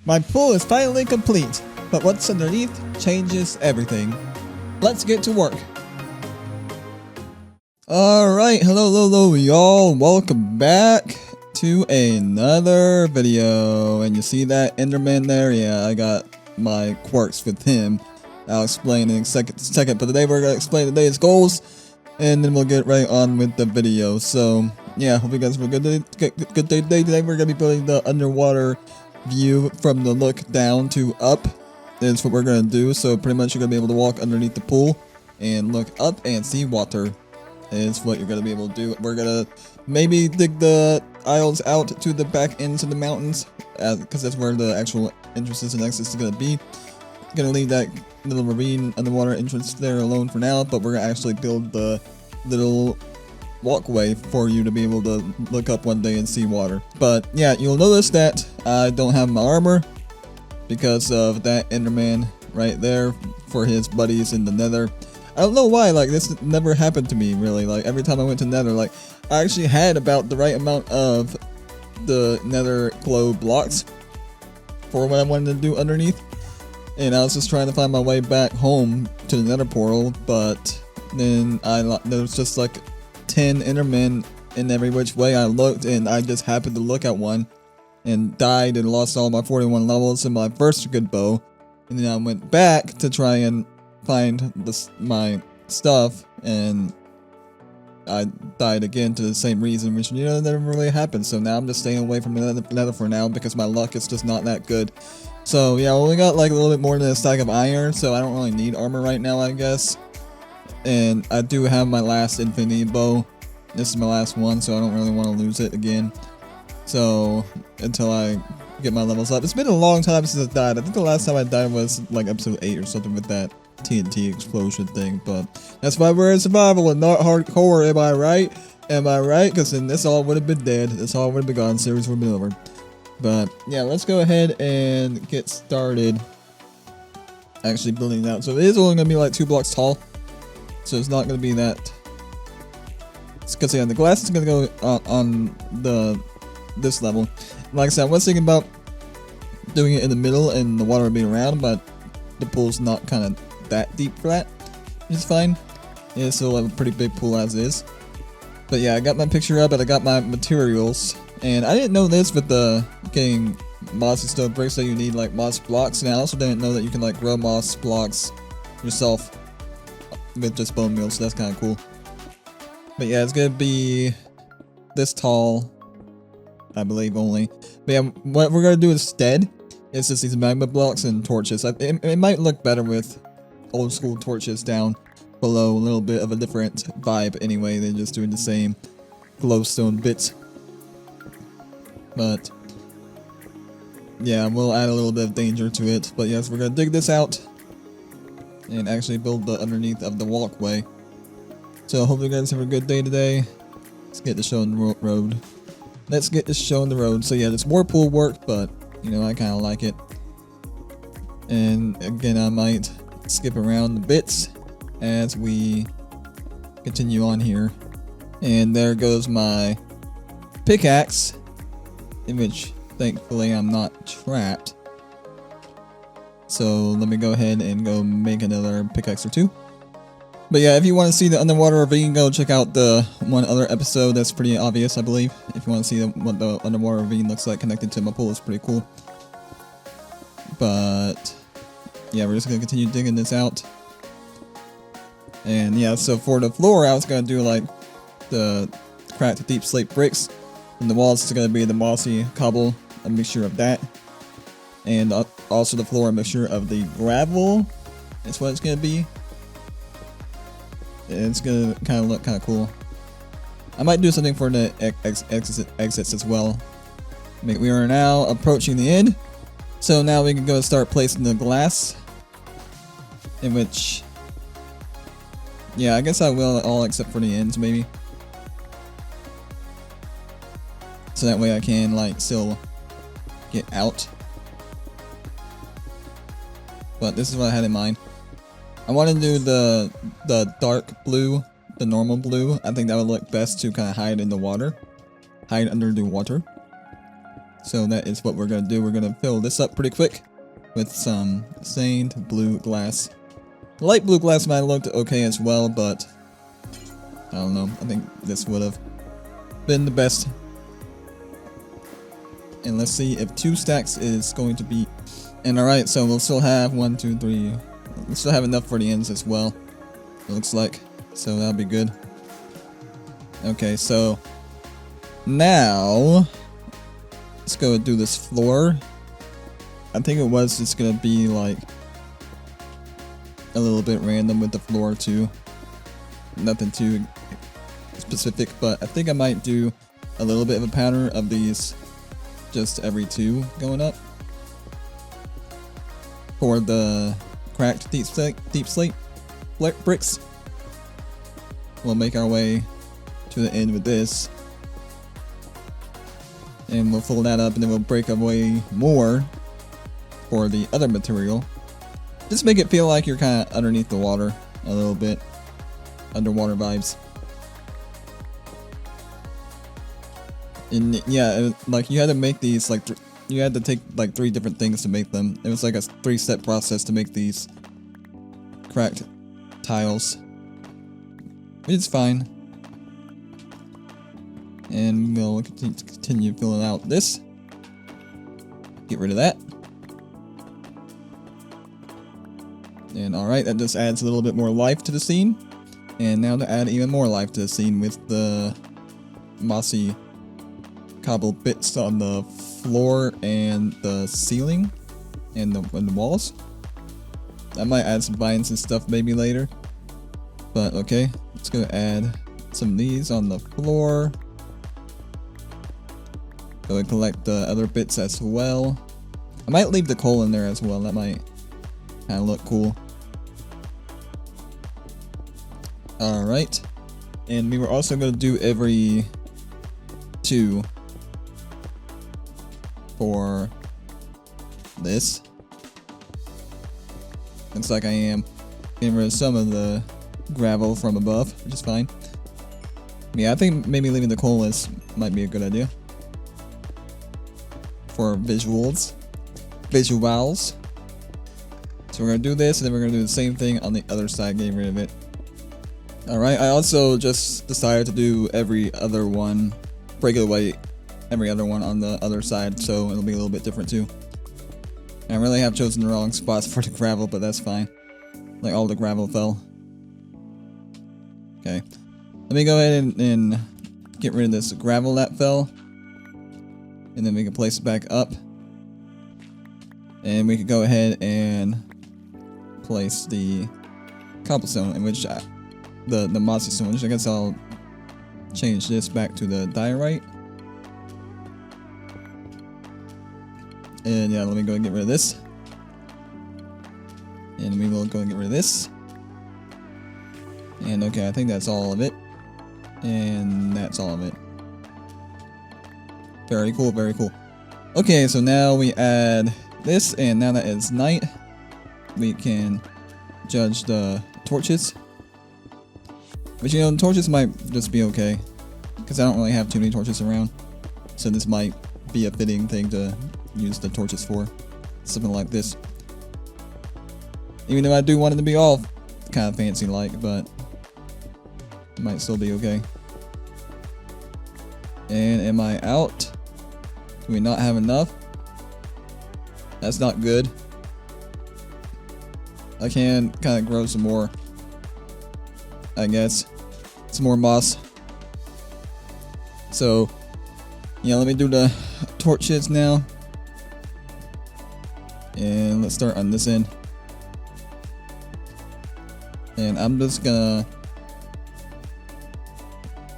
My pool is finally complete, but what's underneath changes everything. Let's get to work. Alright, hello y'all, welcome back to another video. And you see that Enderman there? Yeah, I got my quirks with him. I'll explain in a second, but today we're going to explain today's goals, and then we'll get right on with the video. So, yeah, hope you guys have a good day today. Today we're going to be building the underwater view from the look down to up. That's what we're going to do. So pretty much you're going to be able to walk underneath the pool and look up and see water. Is what you're going to be able to do. We're going to maybe dig the aisles out to the back ends of the mountains, because that's where the actual entrances and exits is going to be. Going to leave that little ravine underwater entrance there alone for now, but we're going to actually build the little walkway for you to be able to look up one day and see water. But yeah, you'll notice that I don't have my armor because of that Enderman right there for his buddies in the nether. I don't know why, like, this never happened to me, really. Like, every time I went to nether, like, I actually had about the right amount of the nether glow blocks for what I wanted to do underneath. And I was just trying to find my way back home to the nether portal, but then there was just like 10 Endermen in every which way I looked, and I just happened to look at one and died and lost all my 41 levels in my first good bow. And then I went back to try and find my stuff, and I died again to the same reason, which, you know, never really happened. So now I'm just staying away from the nether for now because my luck is just not that good. So yeah, I only got like a little bit more than a stack of iron, so I don't really need armor right now, I guess. And I do have my last infinity bow. This is my last one, so I don't really want to lose it again. So until I get my levels up. It's been a long time since I died. I think the last time I died was like episode 8 or something with that TNT explosion thing. But that's why we're in survival and not hardcore, am I right? Am I right? Because then this all would have been dead. This all would have been gone. Series would have been over. But yeah, let's go ahead and get started actually building it out. So it is only going to be like 2 blocks tall. So it's not going to be that. It's because yeah, the glass is going to go on this level. Like I said, I was thinking about doing it in the middle and the water being around, but the pool's not kind of that deep for that, which is fine. Yeah, still have a pretty big pool as is. But yeah, I got my picture up and I got my materials. And I didn't know this with the getting mossy stone bricks that you need like moss blocks. And I also didn't know that you can like grow moss blocks yourself with just bone meal, so that's kind of cool. But yeah, it's gonna be this tall, I believe, only. But yeah, what we're gonna do instead is just these magma blocks and torches. It might look better with old school torches down below, a little bit of a different vibe anyway than just doing the same glowstone bits. But yeah, we'll add a little bit of danger to it. But yes, we're gonna dig this out and actually build the underneath of the walkway. So I hope you guys have a good day today. Let's get the show on the road. Let's get this show on the road. So yeah, there's more pool work, but you know, I kind of like it. And again, I might skip around the bits as we continue on here. And there goes my pickaxe, in which thankfully I'm not trapped. So let me go ahead and go make another pickaxe or 2. But yeah, if you want to see the underwater ravine, go check out the one other episode. That's pretty obvious, I believe. If you want to see what the underwater ravine looks like connected to my pool, it's pretty cool. But yeah, we're just going to continue digging this out. And yeah, so for the floor, I was going to do like the cracked deep slate bricks. And the walls is going to be the mossy cobble, a mixture of that. And also the floor, a mixture of the gravel. That's what it's going to be. It's going to kind of look kind of cool. I might do something for the exits as well. We are now approaching the end. So now we can go start placing the glass. In which, yeah, I guess I will all except for the ends maybe. So that way I can like still get out. But this is what I had in mind. I want to do the dark blue, the normal blue. I think that would look best to kind of hide in the water. Hide under the water. So that is what we're gonna do. We're gonna fill this up pretty quick with some stained blue glass. Light blue glass might have looked okay as well, but I don't know. I think this would have been the best. And let's see if 2 stacks is going to be. And alright, so we'll still have 1, 2, 3. We'll still have enough for the ends as well. It looks like. So that'll be good. Okay, so now let's go do this floor. I think it was just gonna be like a little bit random with the floor too. Nothing too specific, but I think I might do a little bit of a pattern of these just every 2 going up. For the cracked deep slate bricks, we'll make our way to the end with this. And we'll fold that up and then we'll break away more for the other material. Just make it feel like you're kind of underneath the water a little bit. Underwater vibes. And yeah, like you had to make these like you had to take like 3 different things to make them. It was like a 3-step process to make these cracked tiles. Which is fine. And we'll continue filling out this. Get rid of that. And alright, that just adds a little bit more life to the scene. And now to add even more life to the scene with the mossy cobble bits on the floor and the ceiling and the walls. I might add some vines and stuff maybe later. But okay, let's go add some of these on the floor. Go and collect the other bits as well. I might leave the coal in there as well. That might kind of look cool. Alright. And we were also going to do every 2 for this. Looks like I am getting rid of some of the gravel from above, which is fine. Yeah, I think maybe leaving the coal might be a good idea. For visuals. So we're going to do this, and then we're going to do the same thing on the other side, getting rid of it. Alright, I also just decided to do every other one, break it away, every other one on the other side, so it'll be a little bit different too. I really have chosen the wrong spots for the gravel, but that's fine. Like all the gravel fell. Okay. Let me go ahead and get rid of this gravel that fell. And then we can place it back up. And we can go ahead and place the cobblestone, in which the mossy stone, which I guess I'll change this back to the diorite. And yeah, let me go and get rid of this. And we will go and get rid of this. And okay, I think that's all of it. And that's all of it. Very cool, very cool. Okay, so now we add this, and now that it's night, we can judge the torches. But you know, the torches might just be okay, because I don't really have too many torches around. So this might be a fitting thing to use the torches for. Something like this. Even though I do want it to be all kind of fancy like, but it might still be okay. And am I out? Do we not have enough? That's not good. I can kind of grow some more, I guess. Some more moss. So, yeah, let me do the torches now. And let's start on this end. And I'm just gonna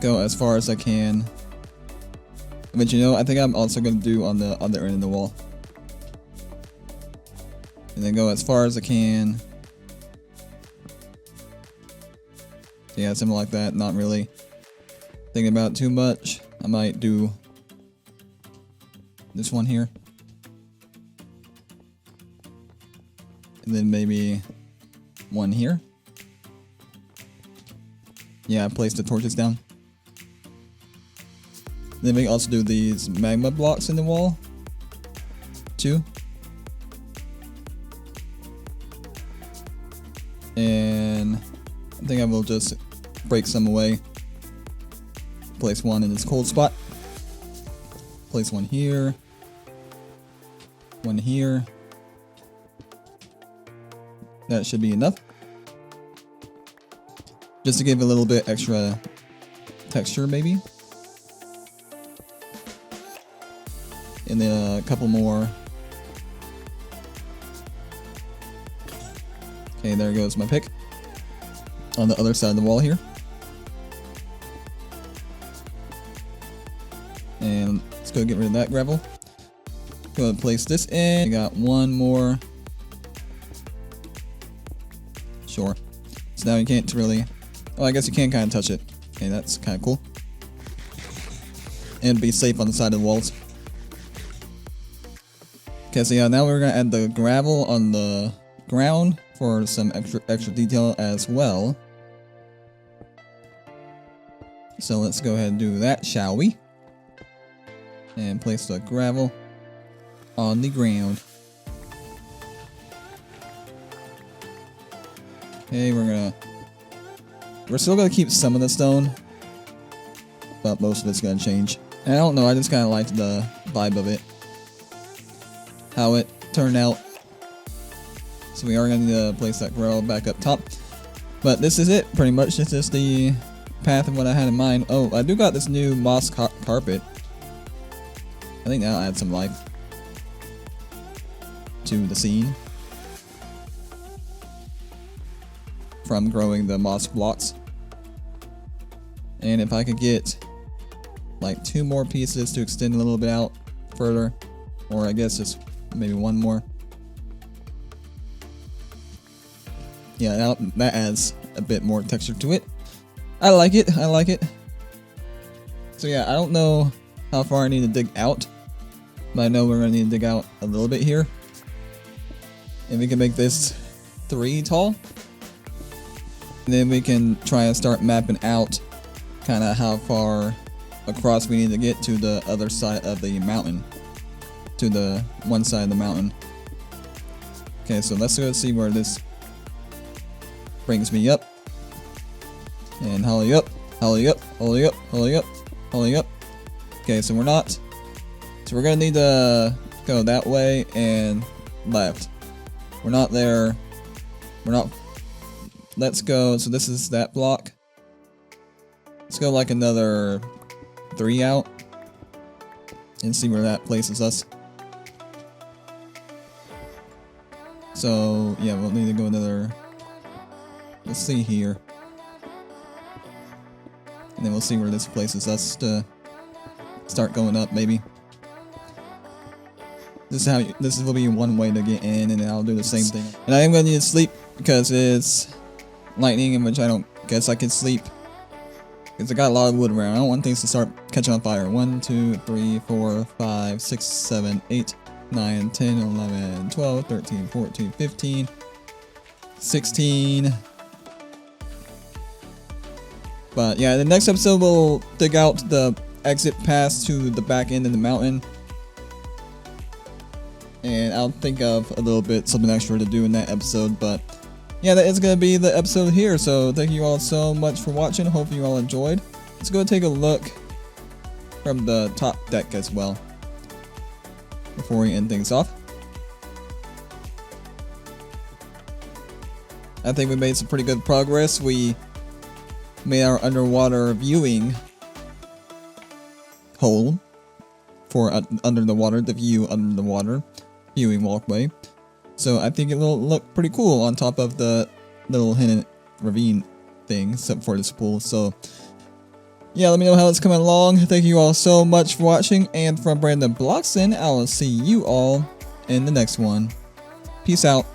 go as far as I can. But you know, I think I'm also gonna do on the other end of the wall. And then go as far as I can. Yeah, something like that. Not really thinking about it too much. I might do this one here. And then maybe one here. Yeah, I placed the torches down. Then we can also do these magma blocks in the wall. 2. And I think I will just break some away. Place one in this cold spot. Place one here. One here. That should be enough. Just to give a little bit extra texture, maybe. And then a couple more. Okay, there goes my pick. On the other side of the wall here. And let's go get rid of that gravel. Go ahead and place this in. We got one more. Sure. So now you can't really... Oh, I guess you can kind of touch it. Okay, that's kind of cool. And be safe on the side of the walls. Okay, so yeah, now we're going to add the gravel on the ground for some extra detail as well. So let's go ahead and do that, shall we? And place the gravel on the ground. Okay, we're still gonna keep some of the stone, but most of it's gonna change. And I don't know, I just kind of liked the vibe of it, how it turned out. So we are gonna need to place that gravel back up top. But this is it, pretty much. This is the path of what I had in mind. Oh, I do got this new moss carpet. I think that'll add some life to the scene from growing the moss blocks. And if I could get like 2 more pieces to extend a little bit out further, or I guess just maybe 1 more. Yeah, that adds a bit more texture to it. I like it, I like it. So yeah, I don't know how far I need to dig out, but I know we're going to need to dig out a little bit here. And we can make this 3 tall. And then we can try and start mapping out kind of how far across we need to get to the other side of the mountain. To the one side of the mountain. Okay, so let's go see where this brings me up. And holly up, holly up, holly up, holly up, holly up. Okay, so we're going to need to go that way and left. We're not there. We're not. Let's go. So this is that block. Let's go like another 3 out. And see where that places us. So, yeah, we'll need to go another... Let's see here. And then we'll see where this places us to start going up, maybe. This will be one way to get in, and then I'll do the same thing. And I am going to need to sleep because it's lightning, in which I don't guess I can sleep. Because I got a lot of wood around. I don't want things to start catching on fire. 1, 2, 3, 4, 5, 6, 7, 8, 9, 10, 11, 12, 13, 14, 15, 16. But yeah, the next episode we'll dig out the exit pass to the back end of the mountain. And I'll think of a little bit something extra to do in that episode. But yeah, that is going to be the episode here. So thank you all so much for watching. Hope you all enjoyed. Let's go take a look from the top deck as well before we end things off. I think we made some pretty good progress. We made our underwater viewing hole for under the water, the view under the water viewing walkway. So I think it will look pretty cool on top of the little hidden ravine thing, except for this pool. So yeah, let me know how it's coming along. Thank you all so much for watching, and from BrandonBlox'N, I will see you all in the next one. Peace out.